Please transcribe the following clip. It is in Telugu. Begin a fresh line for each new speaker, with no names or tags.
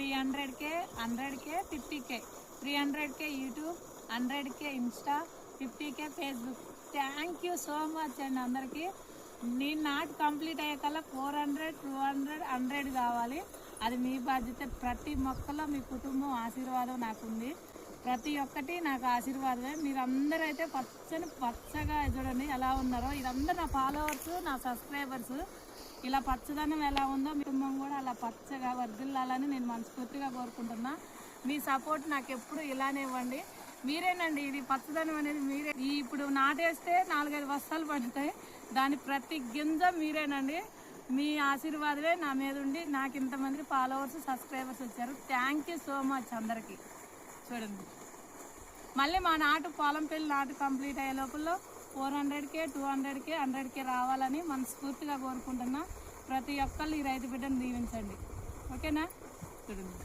300K, 100K, 50K, 300K YouTube, 100K Insta, 50K Facebook. Thank you so much అండి అందరికీ. నేను నాటు కంప్లీట్ అయ్యేకల్లా 400, 200, 100 కావాలి. అది మీ బాధ్యత. ప్రతి మొక్కలో మీ కుటుంబం ఆశీర్వాదం నాకుంది. ప్రతి ఒక్కటి నాకు ఆశీర్వాదమే. మీరు అందరూ అయితే పచ్చగా చూడండి ఎలా ఉన్నారో. ఇదందరూ నా ఫాలోవర్స్, నా సబ్స్క్రైబర్స్. ఇలా పచ్చదనం ఎలా ఉందో మీ కుటుంబం కూడా అలా పచ్చగా వర్ధిల్లాలని నేను మనస్ఫూర్తిగా కోరుకుంటున్నా. మీ సపోర్ట్ నాకు ఎప్పుడు ఇలానే ఇవ్వండి. మీరేనండి ఇది పచ్చదనం అనేది మీరే. ఇప్పుడు నాటేస్తే 4-5 బస్తాలు పడతాయి. దాని ప్రతి గింజ మీరేనండి. మీ ఆశీర్వాదమే నా మీద ఉండి నాకు ఇంతమంది ఫాలోవర్స్, సబ్స్క్రైబర్స్ వచ్చారు. థ్యాంక్ యూ సో మచ్ అందరికీ. చూడండి మళ్ళీ మా పొలంపల్లి నాటు కంప్లీట్ అయ్యే లోపల 400K, 200K, 100K రావాలని మనస్ఫూర్తిగా కోరుకుంటున్నా. ప్రతి ఒక్కళ్ళు ఈ రైతు బిడ్డను దీవించండి. ఓకేనా? చూడండి.